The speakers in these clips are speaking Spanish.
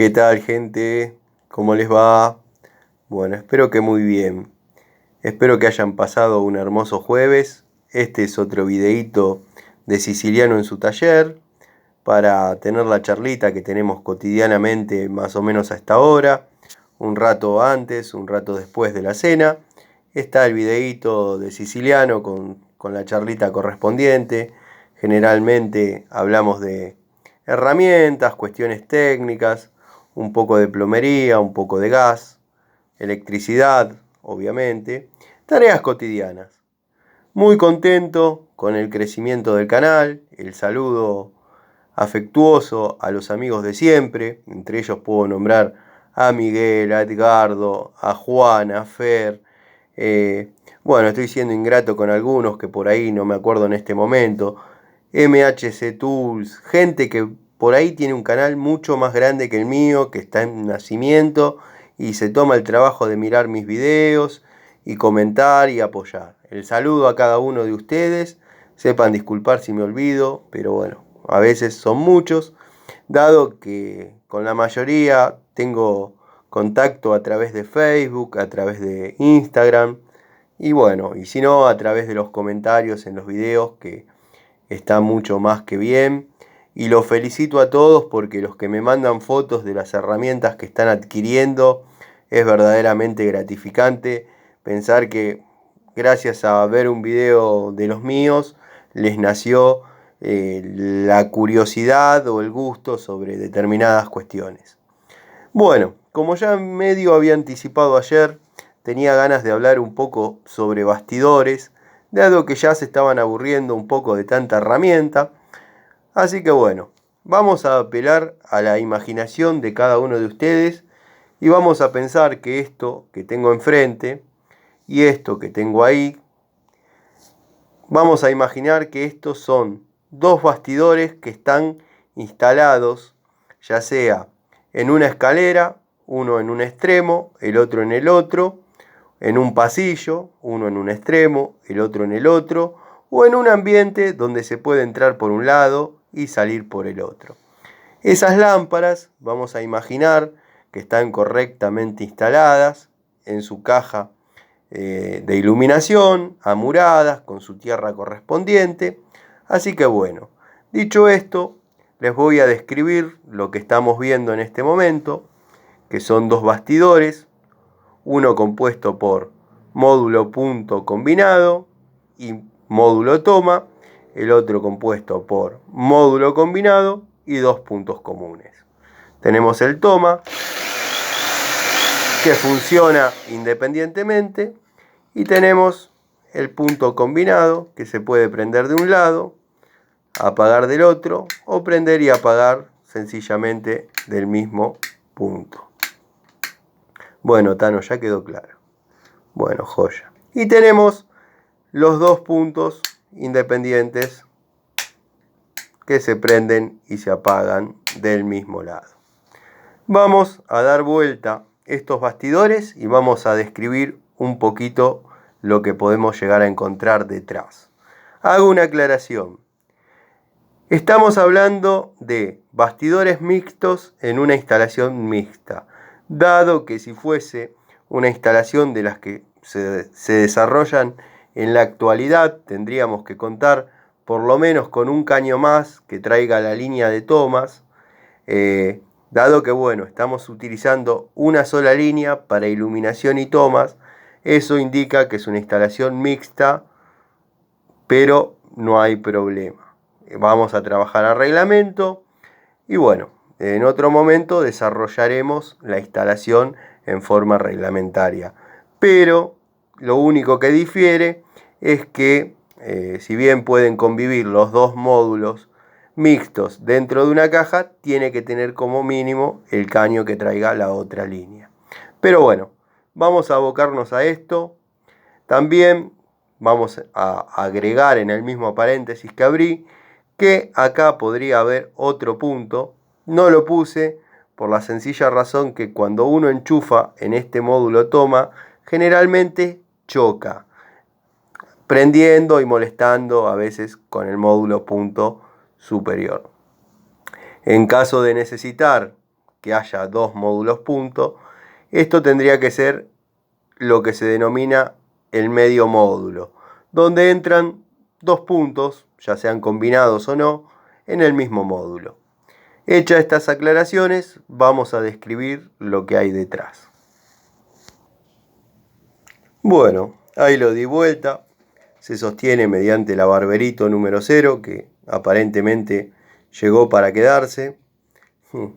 ¿Qué tal, gente? ¿Cómo les va? Bueno, espero que muy bien. Espero que hayan pasado un hermoso jueves. Este es otro videíto de Siciliano en su taller para tener la charlita que tenemos cotidianamente más o menos a esta hora. Un rato antes, un rato después de la cena. Está el videíto de Siciliano con la charlita correspondiente. Generalmente hablamos de herramientas, cuestiones técnicas, un poco de plomería, un poco de gas, electricidad, obviamente, tareas cotidianas. Muy contento con el crecimiento del canal, el saludo afectuoso a los amigos de siempre, entre ellos puedo nombrar a Miguel, a Edgardo, a Juan, a Fer. Bueno, estoy siendo ingrato con algunos que por ahí no me acuerdo en este momento. MHC Tools, gente que por ahí tiene un canal mucho más grande que el mío, que está en nacimiento y se toma el trabajo de mirar mis videos y comentar y apoyar. El saludo a cada uno de ustedes. Sepan disculpar si me olvido, pero bueno, a veces son muchos, dado que con la mayoría tengo contacto a través de Facebook, a través de Instagram, y bueno, y si no, a través de los comentarios en los videos, que está mucho más que bien. Y los felicito a todos porque los que me mandan fotos de las herramientas que están adquiriendo es verdaderamente gratificante pensar que gracias a ver un video de los míos les nació la curiosidad o el gusto sobre determinadas cuestiones. Bueno, como ya medio había anticipado ayer, tenía ganas de hablar un poco sobre bastidores, dado que ya se estaban aburriendo un poco de tanta herramienta. Así que bueno, vamos a apelar a la imaginación de cada uno de ustedes y vamos a pensar que esto que tengo enfrente y esto que tengo ahí, vamos a imaginar que estos son dos bastidores que están instalados, ya sea en una escalera, uno en un extremo, el otro en el otro, en un pasillo, uno en un extremo, el otro en el otro, o en un ambiente donde se puede entrar por un lado y salir por el otro. Esas lámparas vamos a imaginar que están correctamente instaladas en su caja de iluminación, amuradas, con su tierra correspondiente. Así que bueno, dicho esto, les voy a describir lo que estamos viendo en este momento, que son dos bastidores, uno compuesto por módulo punto combinado y módulo toma, el otro compuesto por módulo combinado y dos puntos comunes. Tenemos el toma, que funciona independientemente, y tenemos el punto combinado, que se puede prender de un lado, apagar del otro, o prender y apagar sencillamente del mismo punto. Bueno, Tano, ya quedó claro. Bueno, joya. Y tenemos los dos puntos independientes que se prenden y se apagan del mismo lado. Vamos a dar vuelta estos bastidores y vamos a describir un poquito lo que podemos llegar a encontrar detrás. Hago una aclaración. Estamos hablando de bastidores mixtos en una instalación mixta, dado que si fuese una instalación de las que se desarrollan en la actualidad, tendríamos que contar por lo menos con un caño más que traiga la línea de tomas, dado que bueno, estamos utilizando una sola línea para iluminación y tomas. Eso indica que es una instalación mixta, pero no hay problema. Vamos a trabajar a reglamento y bueno, en otro momento desarrollaremos la instalación en forma reglamentaria. Pero lo único que difiere es que si bien pueden convivir los dos módulos mixtos dentro de una caja, tiene que tener como mínimo el caño que traiga la otra línea. Pero bueno, vamos a abocarnos a esto. También vamos a agregar en el mismo paréntesis que abrí que acá podría haber otro punto. No lo puse por la sencilla razón que cuando uno enchufa en este módulo toma, generalmente choca, prendiendo y molestando a veces con el módulo punto superior. En caso de necesitar que haya dos módulos punto. Esto tendría que ser lo que se denomina el medio módulo, donde entran dos puntos, ya sean combinados o no, en el mismo módulo. Hechas estas aclaraciones, vamos a describir lo que hay detrás. Bueno, ahí lo di vuelta. Se sostiene mediante la Barberito número 0, que aparentemente llegó para quedarse,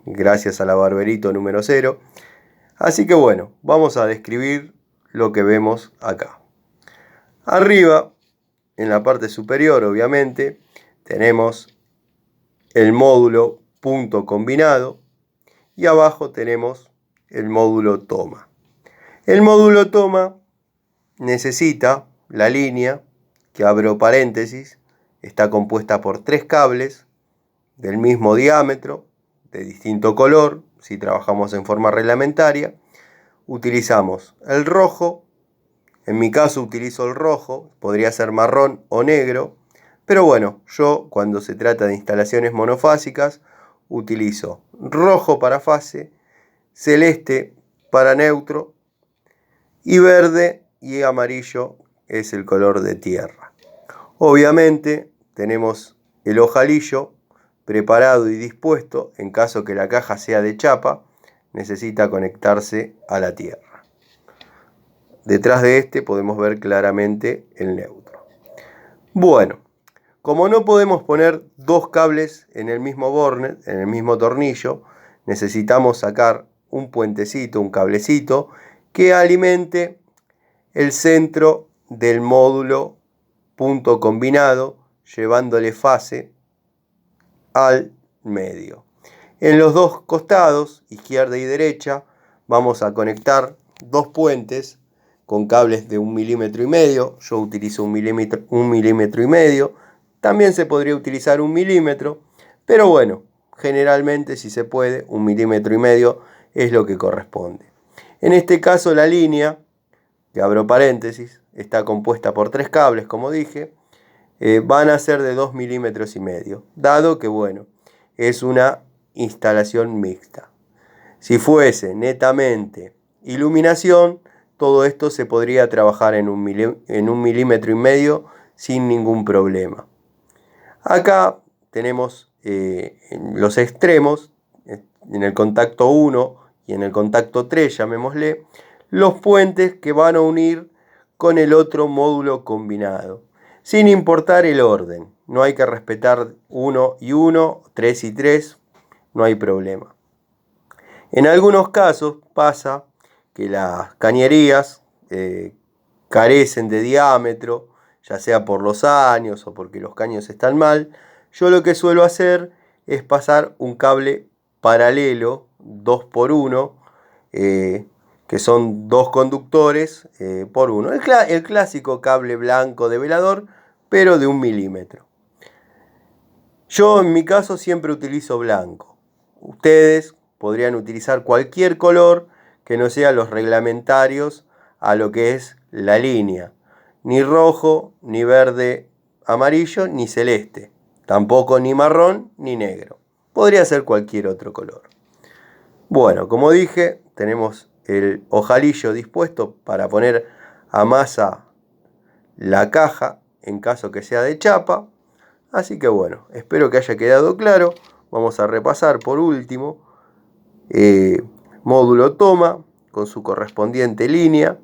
gracias a la Barberito número 0. Así que bueno, vamos a describir lo que vemos acá. Arriba, en la parte superior, obviamente, tenemos el módulo punto combinado y abajo tenemos el módulo toma. El módulo toma necesita la línea, que abro paréntesis, está compuesta por 3 cables del mismo diámetro, de distinto color. Si trabajamos en forma reglamentaria, utilizamos el rojo. En mi caso utilizo el rojo, podría ser marrón o negro, pero bueno, yo cuando se trata de instalaciones monofásicas utilizo rojo para fase, celeste para neutro y verde y amarillo es el color de tierra. Obviamente tenemos el ojalillo preparado y dispuesto en caso que la caja sea de chapa, necesita conectarse a la tierra. Detrás de este podemos ver claramente el neutro. Bueno, como no podemos poner dos cables en el mismo borne, en el mismo tornillo, necesitamos sacar un puentecito, un cablecito que alimente el centro del módulo punto combinado, llevándole fase al medio. En los dos costados, izquierda y derecha, vamos a conectar dos puentes con cables de 1,5 milímetros. Yo utilizo 1,5 milímetros. También se podría utilizar 1 milímetro, pero bueno, generalmente si se puede, 1,5 milímetros es lo que corresponde. En este caso la línea, que abro paréntesis, está compuesta por 3 cables, como dije, van a ser de 2,5 milímetros, dado que bueno, es una instalación mixta. Si fuese netamente iluminación, todo esto se podría trabajar en 1,5 milímetros sin ningún problema. Acá tenemos en los extremos, en el contacto 1 y en el contacto 3, llamémosle, los puentes que van a unir con el otro módulo combinado, sin importar el orden. No hay que respetar 1 y 1, 3 y 3, no hay problema. En algunos casos pasa que las cañerías carecen de diámetro, ya sea por los años o porque los caños están mal. Yo lo que suelo hacer es pasar un cable paralelo 2x1, que son 2 conductores por uno. El clásico cable blanco de velador, pero de 1 milímetro. Yo en mi caso siempre utilizo blanco. Ustedes podrían utilizar cualquier color que no sea los reglamentarios a lo que es la línea. Ni rojo, ni verde, amarillo, ni celeste. Tampoco ni marrón, ni negro. Podría ser cualquier otro color. Bueno, como dije, tenemos el ojalillo dispuesto para poner a masa la caja en caso que sea de chapa. Así que bueno, espero que haya quedado claro. Vamos a repasar por último. Módulo toma con su correspondiente línea,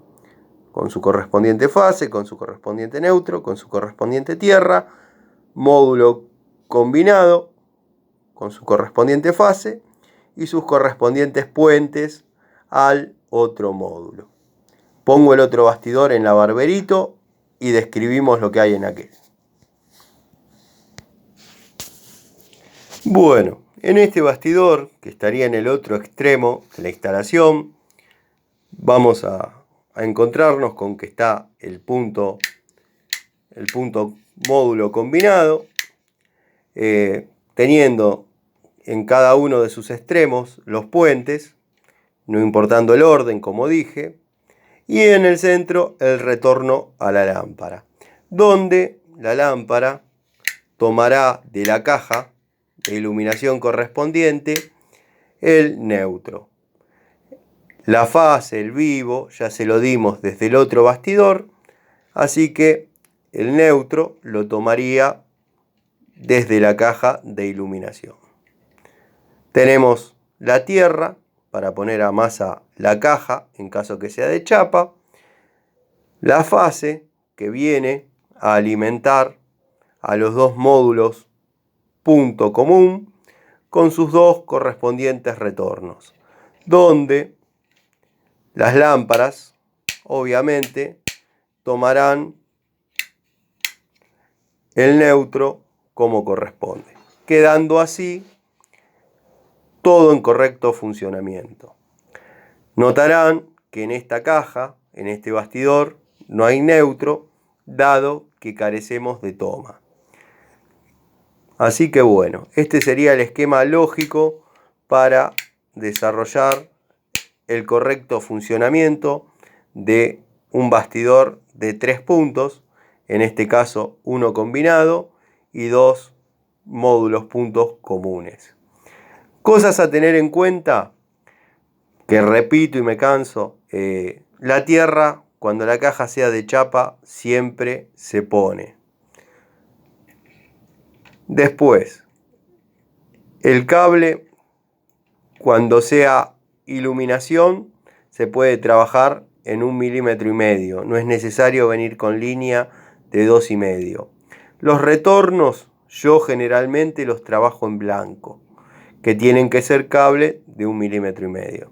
con su correspondiente fase, con su correspondiente neutro, con su correspondiente tierra. Módulo combinado con su correspondiente fase y sus correspondientes puentes al otro módulo. Pongo el otro bastidor en la Barberito y describimos lo que hay en aquel. Bueno, en este bastidor, que estaría en el otro extremo de la instalación, vamos a encontrarnos con que está el punto módulo combinado, teniendo en cada uno de sus extremos los puentes, no importando el orden, como dije, y en el centro el retorno a la lámpara, donde la lámpara tomará de la caja de iluminación correspondiente el neutro. La fase, el vivo, ya se lo dimos desde el otro bastidor, así que el neutro lo tomaría desde la caja de iluminación. Tenemos la tierra para poner a masa la caja en caso que sea de chapa, la fase que viene a alimentar a los dos módulos punto común con sus dos correspondientes retornos, donde las lámparas obviamente tomarán el neutro como corresponde, quedando así todo en correcto funcionamiento. Notarán que en esta caja, en este bastidor, no hay neutro, dado que carecemos de toma. Así que bueno, este sería el esquema lógico para desarrollar el correcto funcionamiento de un bastidor de 3 puntos, en este caso uno combinado y 2 módulos puntos comunes. Cosas a tener en cuenta, que repito y me canso, la tierra cuando la caja sea de chapa siempre se pone. Después, el cable cuando sea iluminación se puede trabajar en 1,5 milímetros, no es necesario venir con línea de 2,5 milímetros. Los retornos yo generalmente los trabajo en blanco, que tienen que ser cable de 1,5 milímetros.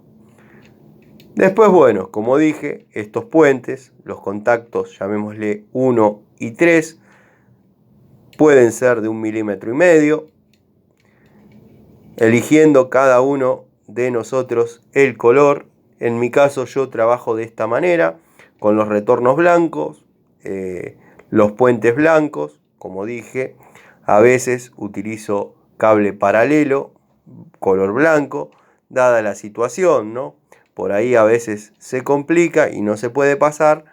Después, bueno, como dije, estos puentes, los contactos, llamémosle 1 y 3, pueden ser de 1,5 milímetros, eligiendo cada uno de nosotros el color. En mi caso yo trabajo de esta manera, con los retornos blancos, los puentes blancos, como dije. A veces utilizo cable paralelo, color blanco, dada la situación, ¿no? Por ahí a veces se complica y no se puede pasar,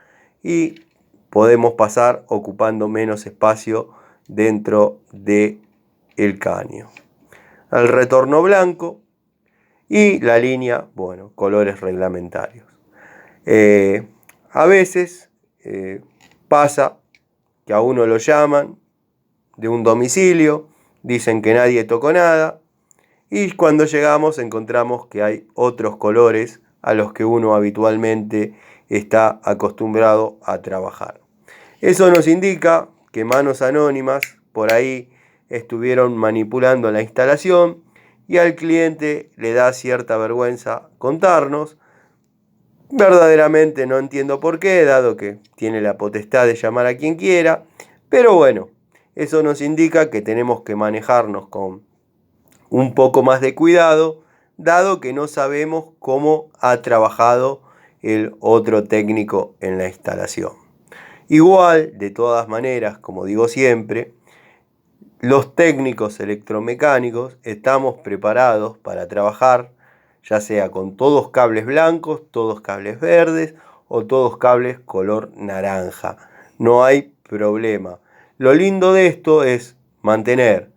y podemos pasar ocupando menos espacio dentro del caño. El retorno blanco y la línea, bueno, colores reglamentarios. A veces pasa que a uno lo llaman de un domicilio, dicen que nadie tocó nada, y cuando llegamos encontramos que hay otros colores a los que uno habitualmente está acostumbrado a trabajar. Eso nos indica que manos anónimas por ahí estuvieron manipulando la instalación y al cliente le da cierta vergüenza contarnos. Verdaderamente no entiendo por qué, dado que tiene la potestad de llamar a quien quiera, pero bueno, eso nos indica que tenemos que manejarnos con un poco más de cuidado, dado que no sabemos cómo ha trabajado el otro técnico en la instalación. Igual, de todas maneras, como digo siempre, los técnicos electromecánicos estamos preparados para trabajar, ya sea con todos cables blancos, todos cables verdes o todos cables color naranja. No hay problema. Lo lindo de esto es mantener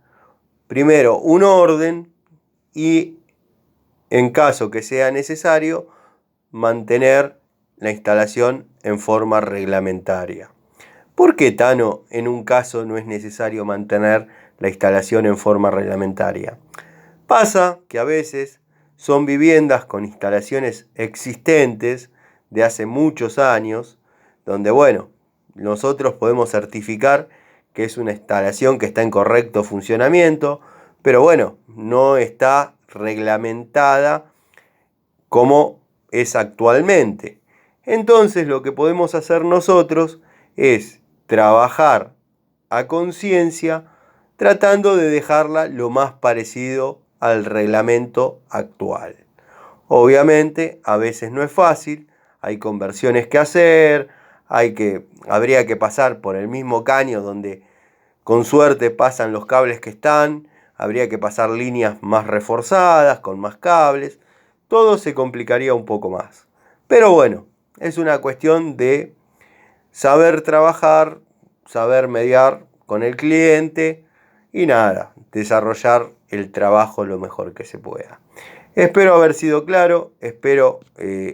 primero un orden y, en caso que sea necesario, mantener la instalación en forma reglamentaria. ¿Por qué, Tano, en un caso no es necesario mantener la instalación en forma reglamentaria? Pasa que a veces son viviendas con instalaciones existentes de hace muchos años, donde, bueno, nosotros podemos certificar que es una instalación que está en correcto funcionamiento, pero bueno, no está reglamentada como es actualmente. Entonces lo que podemos hacer nosotros es trabajar a conciencia, tratando de dejarla lo más parecido al reglamento actual. Obviamente a veces no es fácil, hay conversiones que hacer, habría que pasar por el mismo caño donde con suerte pasan los cables que están, habría que pasar líneas más reforzadas, con más cables, todo se complicaría un poco más. Pero bueno, es una cuestión de saber trabajar, saber mediar con el cliente y nada, desarrollar el trabajo lo mejor que se pueda. Espero haber sido claro, espero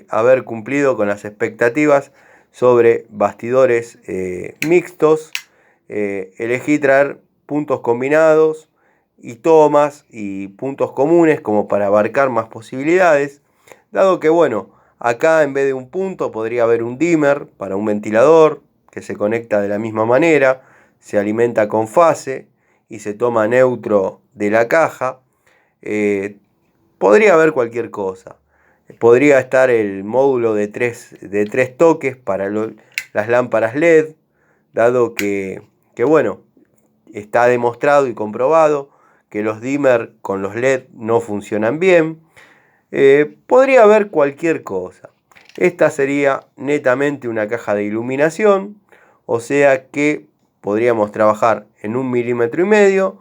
haber cumplido con las expectativas sobre bastidores mixtos. Elegí traer puntos combinados y tomas y puntos comunes como para abarcar más posibilidades, dado que bueno, acá en vez de un punto podría haber un dimmer para un ventilador que se conecta de la misma manera, se alimenta con fase y se toma neutro de la caja. Podría haber cualquier cosa. Podría estar el módulo de tres toques para las lámparas LED, dado que bueno, está demostrado y comprobado que los dimmer con los LED no funcionan bien. Podría haber cualquier cosa. Esta sería netamente una caja de iluminación, o sea que podríamos trabajar en 1,5 mm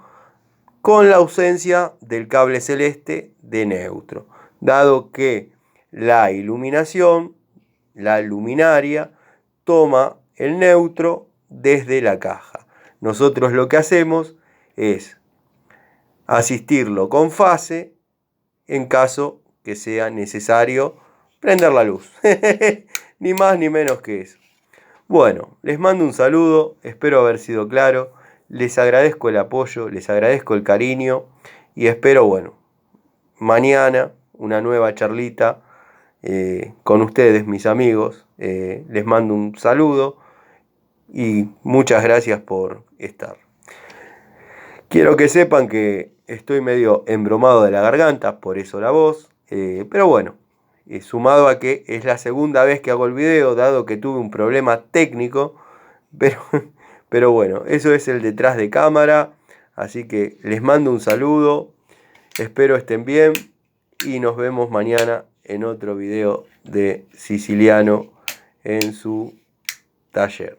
con la ausencia del cable celeste de neutro, dado que la iluminación, la luminaria, toma el neutro desde la caja. Nosotros lo que hacemos es asistirlo con fase en caso que sea necesario prender la luz. Ni más ni menos que eso. Bueno, les mando un saludo, espero haber sido claro, les agradezco el apoyo, les agradezco el cariño y espero, bueno, mañana una nueva charlita con ustedes, mis amigos. Les mando un saludo y muchas gracias por estar. Quiero que sepan que estoy medio embromado de la garganta, por eso la voz, pero bueno, sumado a que es la segunda vez que hago el video, dado que tuve un problema técnico, pero bueno, eso es el detrás de cámara, así que les mando un saludo, espero estén bien y nos vemos mañana en otro video de Siciliano en su taller.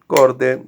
Corte.